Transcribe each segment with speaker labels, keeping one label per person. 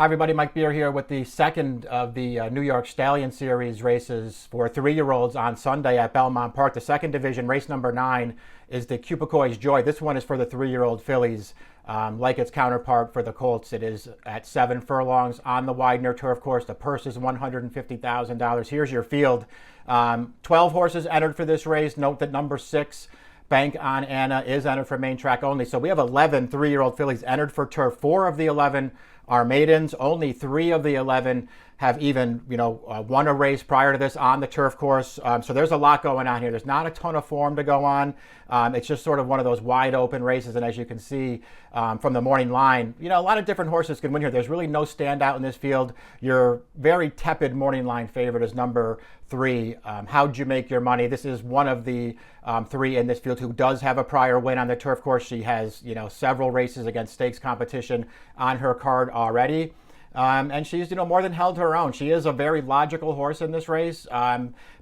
Speaker 1: Hi everybody, Mike Beer here with the second of the New York Stallion Series races for 3-year-olds on Sunday at Belmont Park. The second division, race number 9, is the Cupecoy's Joy. This one is for the 3-year-old fillies. Like its counterpart for the Colts, it is at 7 furlongs on the Widener Turf course. The purse is $150,000. Here's your field. 12 horses entered for this race. Note that number 6, Bank on Anna, is entered for main track only. So we have 11 3-year-old fillies entered for turf. 4 of the 11 are maidens. Only 3 of the 11 have even, won a race prior to this on the turf course. So there's a lot going on here. There's not a ton of form to go on. It's just sort of one of those wide open races. And as you can see from the morning line, a lot of different horses can win here. There's really no standout in this field. Your very tepid morning line favorite is number 3. How'd you make your money? This is one of the 3 in this field who does have a prior win on the turf course. She has, several races against stakes competition on her card already. And she's, more than held her own. She is a very logical horse in this race,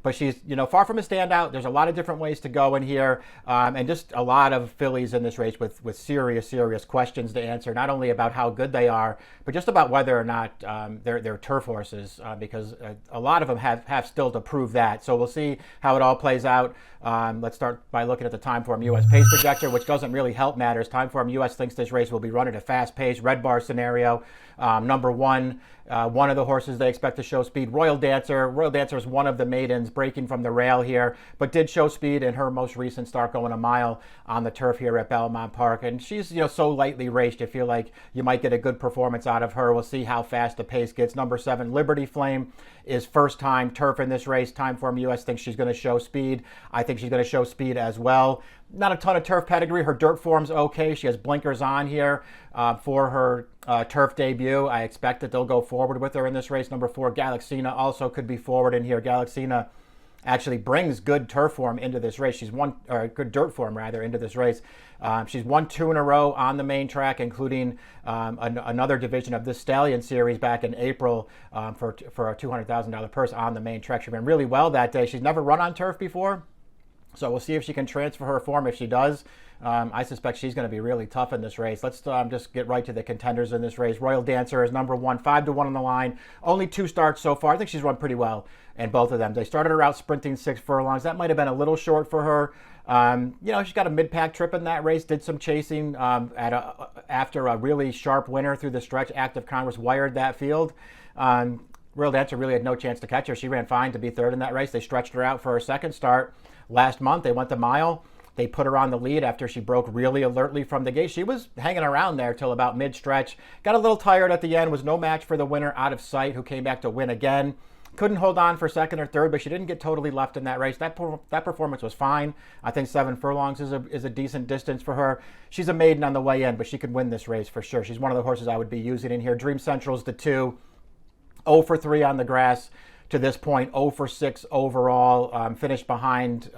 Speaker 1: but she's, far from a standout. There's a lot of different ways to go in here, and just a lot of fillies in this race with serious questions to answer, not only about how good they are, but just about whether or not they're turf horses, because a lot of them have still to prove that. So we'll see how it all plays out. Let's start by looking at the Timeform US pace projector, which doesn't really help matters. Timeform US thinks this race will be run at a fast pace, red bar scenario. Number 1, one of the horses they expect to show speed, Royal Dancer. Royal Dancer is one of the maidens breaking from the rail here, but did show speed in her most recent start, going a mile on the turf here at Belmont Park. And she's, so lightly raced, you feel like you might get a good performance out of her. We'll see how fast the pace gets. Number 7, Liberty Flame, is first time turf in this race. Timeform US thinks she's going to show speed. I think she's going to show speed as well. Not a ton of turf pedigree. Her dirt form's okay. She has blinkers on here for her turf debut. I expect that they'll go forward with her in this race. Number 4, Galaxina, also could be forward in here. Galaxina actually brings good turf form into this race. She's won, or good dirt form rather, into this race. She's won 2 in a row on the main track, including another division of this Stallion Series back in April for a $200,000 purse on the main track. She ran really well that day. She's never run on turf before, so we'll see if she can transfer her form. If she does, I suspect she's going to be really tough in this race. Let's just get right to the contenders in this race. Royal Dancer is number 1, 5-1 on the line. Only 2 starts so far. I think she's run pretty well in both of them. They started her out sprinting 6 furlongs. That might have been a little short for her. She's got a mid-pack trip in that race, did some chasing after a really sharp winner through the stretch. Active Congress wired that field. Royal Dancer really had no chance to catch her. She ran fine to be 3rd in that race. They stretched her out for her second start last month. They went the mile. They put her on the lead after she broke really alertly from the gate. She was hanging around there till about mid-stretch. Got a little tired at the end, was no match for the winner, Out of Sight, who came back to win again. Couldn't hold on for 2nd or 3rd, but she didn't get totally left in that race. That performance was fine. I think 7 furlongs is a decent distance for her. She's a maiden on the way in, but she could win this race for sure. She's one of the horses I would be using in here. Dream Central's the 2. 0 for 3 on the grass to this point, 0 for 6 overall. Finished behind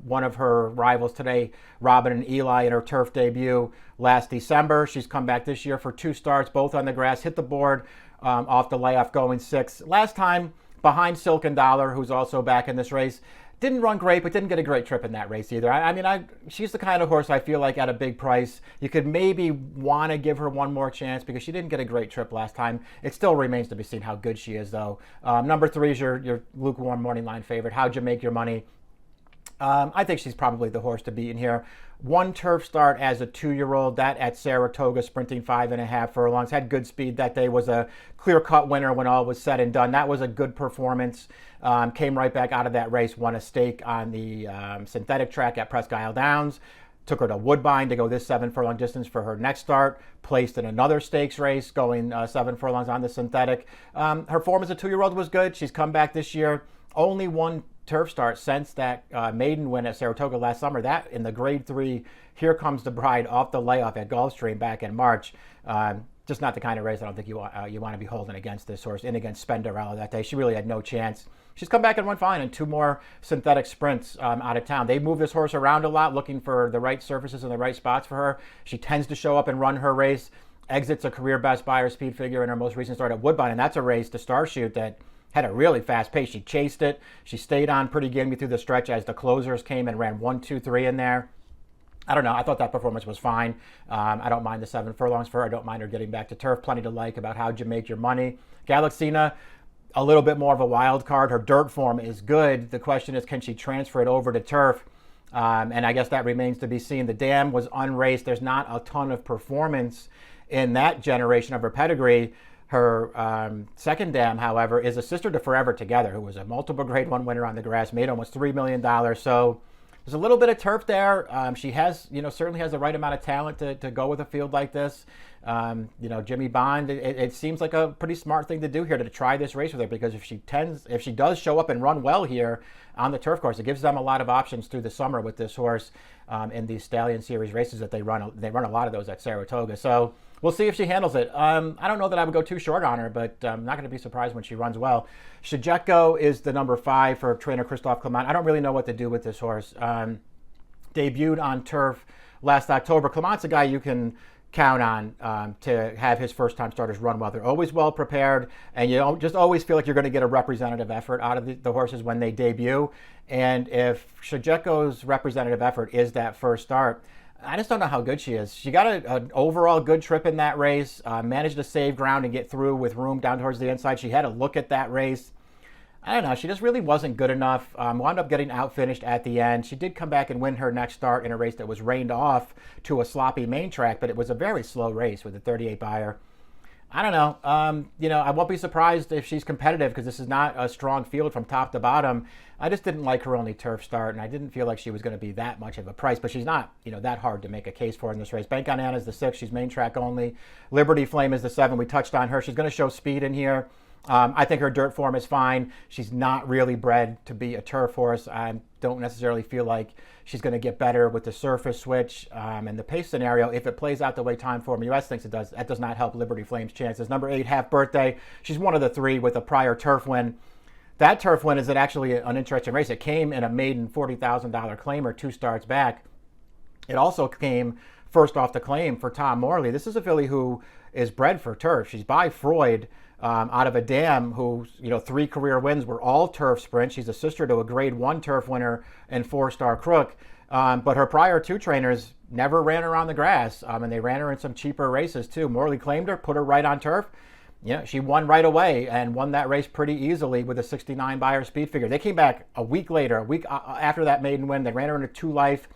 Speaker 1: one of her rivals today, Robin and Eli, in her turf debut last December. She's come back this year for 2 starts, both on the grass. Hit the board off the layoff, going 6. Last time behind Silken Dollar, who's also back in this race. Didn't run great, but didn't get a great trip in that race either. She's the kind of horse I feel like at a big price, you could maybe want to give her one more chance because she didn't get a great trip last time. It still remains to be seen how good she is, though. Number 3 is your lukewarm morning line favorite. How'd you make your money? I think she's probably the horse to beat in here. 1 turf start as a 2-year-old, that at Saratoga, sprinting 5.5 furlongs. Had good speed that day, was a clear-cut winner when all was said and done. That was a good performance. Came right back out of that race, won a stake on the synthetic track at Presque Isle Downs. Took her to Woodbine to go this 7 furlong distance for her next start. Placed in another stakes race, going 7 furlongs on the synthetic. Her form as a 2-year-old was good. She's come back this year. Only 1 turf start since that maiden win at Saratoga last summer. That in the grade 3, Here Comes the Bride off the layoff at Gulfstream back in March. Just not the kind of race I don't think you want to be holding against this horse. In against Spenderella that day, she really had no chance. She's come back and won fine in 2 more synthetic sprints out of town. They move this horse around a lot, looking for the right surfaces and the right spots for her. She tends to show up and run her race. Exits a career best by her speed figure in her most recent start at Woodbine, and that's a race to Starshoot that had a really fast pace. She chased it. She stayed on pretty gamely through the stretch as the closers came and ran 1, 2, 3 in there. I don't know. I thought that performance was fine. I don't mind the 7 furlongs for her. I don't mind her getting back to turf. Plenty to like about how'd you make your money. Galaxina, a little bit more of a wild card. Her dirt form is good. The question is, can she transfer it over to turf? And I guess that remains to be seen. The dam was unraced. There's not a ton of performance in that generation of her pedigree. Her second dam, however, is a sister to Forever Together, who was a multiple Grade 1 winner on the grass, made almost $3 million. So there's a little bit of turf there. She has, certainly has the right amount of talent to go with a field like this. Jimmy Bond, it seems like a pretty smart thing to do here to try this race with her, because if she does show up and run well here on the turf course, it gives them a lot of options through the summer with this horse in these Stallion Series races that they run. They run a lot of those at Saratoga. So we'll see if she handles it. I don't know that I would go too short on her, but I'm not going to be surprised when she runs well. Shijeko is the number 5 for trainer Christophe Clement. I don't really know what to do with this horse. Debuted on turf last October. Clement's a guy you can count on to have his first-time starters run well. They're always well prepared, and you just always feel like you're going to get a representative effort out of the horses when they debut. And if Shigeko's representative effort is that first start, I just don't know how good she is. She got an overall good trip in that race, managed to save ground and get through with room down towards the inside. She had a look at that race. I don't know. She just really wasn't good enough. Wound up getting outfinished at the end. She did come back and win her next start in a race that was rained off to a sloppy main track, but it was a very slow race with a 38 buyer. I don't know. I won't be surprised if she's competitive, because this is not a strong field from top to bottom. I just didn't like her only turf start, and I didn't feel like she was going to be that much of a price, but she's not, that hard to make a case for in this race. Bank on Anna is the 6. She's main track only. Liberty Flame is the 7. We touched on her. She's going to show speed in here. I think her dirt form is fine. She's not really bred to be a turf horse. I don't necessarily feel like she's going to get better with the surface switch. And the pace scenario, if it plays out the way Time Form US thinks it does, that does not help Liberty Flame's chances. Number 8, Half Birthday. She's one of the 3 with a prior turf win. That turf win is actually an interesting race. It came in a maiden $40,000 claimer 2 starts back. It also came first off the claim for Tom Morley. This is a filly who is bred for turf. She's by Freud. Out of a dam whose 3 career wins were all turf sprints. She's a sister to a Grade 1 turf winner and 4-star Crook. But her prior 2 trainers never ran her on the grass, and they ran her in some cheaper races too. Morley claimed her, put her right on turf. She won right away and won that race pretty easily with a 69 buyer speed figure. They came back a week later, a week after that maiden win. They ran her into 2 Life.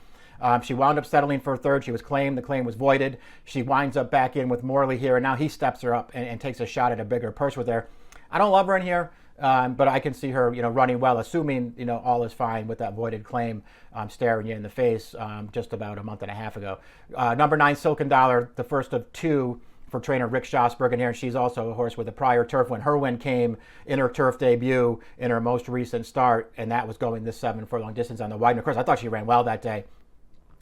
Speaker 1: She wound up settling for 3rd. She was claimed. The claim was voided. She winds up back in with Morley here, and now he steps her up and takes a shot at a bigger purse with her. I don't love her in here, but I can see her, running well, assuming, all is fine with that voided claim staring you in the face just about a month and a half ago. Number 9, Silken Dollar, the first of 2 for trainer Rick Schosberg in here, and she's also a horse with a prior turf win. Her win came in her turf debut in her most recent start, and that was going this 7 furlong distance on the Widener course. I thought she ran well that day.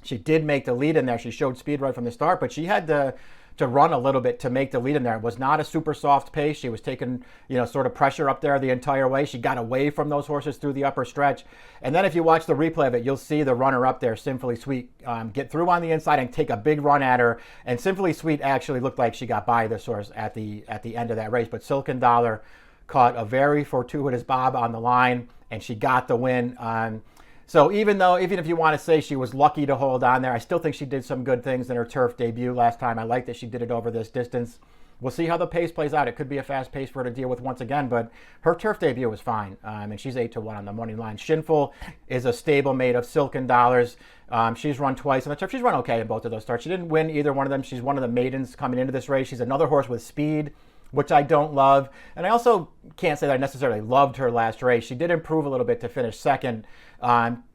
Speaker 1: She did make the lead in there. She showed speed right from the start, but she had to run a little bit to make the lead in there. It was not a super soft pace. She was taking, sort of pressure up there the entire way. She got away from those horses through the upper stretch. And then if you watch the replay of it, you'll see the runner up there, Sinfully Sweet, get through on the inside and take a big run at her. And Sinfully Sweet actually looked like she got by this horse at the end of that race. But Silken Dollar caught a very fortuitous bob on the line, and she got the win. So even if you want to say she was lucky to hold on there, I still think she did some good things in her turf debut last time. I like that she did it over this distance. We'll see how the pace plays out. It could be a fast pace for her to deal with once again, but her turf debut was fine, and she's 8-1 on the morning line. Shinful is a stablemate of Silken Dollars. She's run twice on the turf. She's run okay in both of those starts. She didn't win either one of them. She's one of the maidens coming into this race. She's another horse with speed, which I don't love. And I also can't say that I necessarily loved her last race. She did improve a little bit to finish 2nd.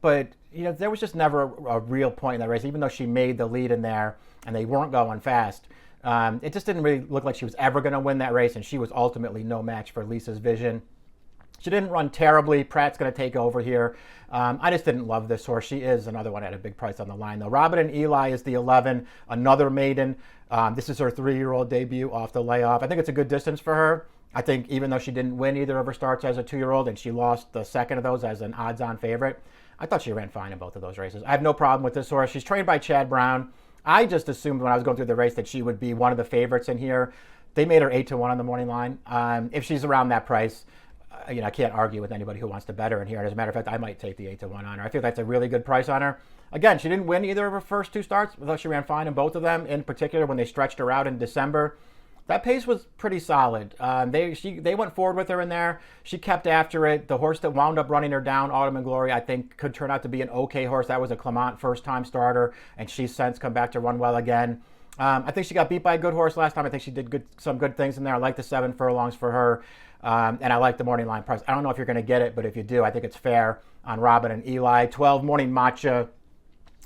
Speaker 1: But there was just never a real point in that race, even though she made the lead in there and they weren't going fast. It just didn't really look like she was ever going to win that race, and she was ultimately no match for Lisa's Vision. She didn't run terribly. Pratt's going to take over here. I just didn't love this horse. She is another one at a big price on the line, though. Robin and Eli is the 11, another maiden. This is her 3-year-old debut off the layoff. I think it's a good distance for her. I think even though she didn't win either of her starts as a 2-year-old and she lost the second of those as an odds-on favorite, I thought she ran fine in both of those races. I have no problem with this horse. She's trained by Chad Brown. I just assumed when I was going through the race that she would be one of the favorites in here. They made her 8-1 on the morning line. If she's around that price, I can't argue with anybody who wants to bet her in here. And as a matter of fact, I might take the 8-1 on her. I feel that's a really good price on her. Again, she didn't win either of her first 2 starts, although she ran fine in both of them, in particular when they stretched her out in December. That pace was pretty solid. They went forward with her in there. She kept after it. The horse that wound up running her down, Autumn and Glory, I think could turn out to be an okay horse. That was a Clement first-time starter, and she's since come back to run well again. I think she got beat by a good horse last time. I think she did some good things in there. I like the 7 furlongs for her, and I like the morning line price. I don't know if you're going to get it, but if you do, I think it's fair on Robin and Eli. 12, Morning Matcha.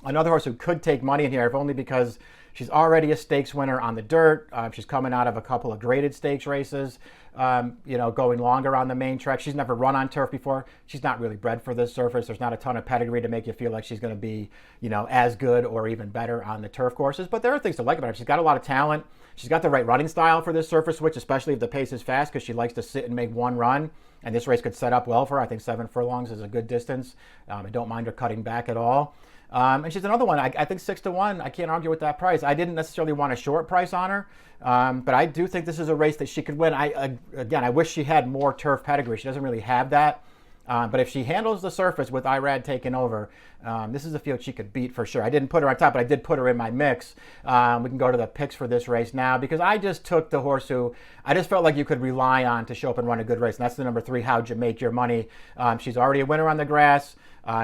Speaker 1: Another horse who could take money in here, if only because she's already a stakes winner on the dirt. She's coming out of a couple of graded stakes races, going longer on the main track. She's never run on turf before. She's not really bred for this surface. There's not a ton of pedigree to make you feel like she's going to be, as good or even better on the turf courses. But there are things to like about her. She's got a lot of talent. She's got the right running style for this surface switch, especially if the pace is fast, because she likes to sit and make one run. And this race could set up well for her. I think 7 furlongs is a good distance. I don't mind her cutting back at all. And she's another one. I think 6 to 1. I can't argue with that price. I didn't necessarily want a short price on her, but I do think this is a race that she could win. I wish she had more turf pedigree. She doesn't really have that. But if she handles the surface with Irad taking over, this is a field she could beat for sure. I didn't put her on top, but I did put her in my mix. We can go to the picks for this race now, because I just took the horse who I just felt like you could rely on to show up and run a good race, and that's the number 3, How'd You Make Your Money. She's already a winner on the grass.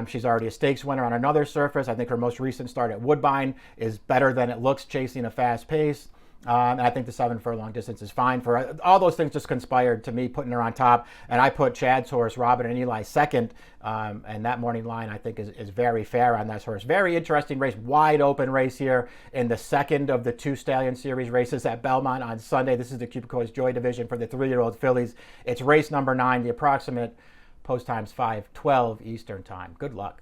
Speaker 1: She's already a stakes winner on another surface. I think her most recent start at Woodbine is better than it looks, chasing a fast pace. And I think the 7 furlong distance is fine for her. All those things just conspired to me putting her on top. And I put Chad's horse, Robin and Eli, second. And that morning line, I think, is very fair on that horse. Very interesting race, wide open race here in the second of the 2 Stallion Series races at Belmont on Sunday. This is the Cupecoy's Joy Division for the 3-year-old fillies. It's race number 9, the approximate post time's 5:12 Eastern time. Good luck.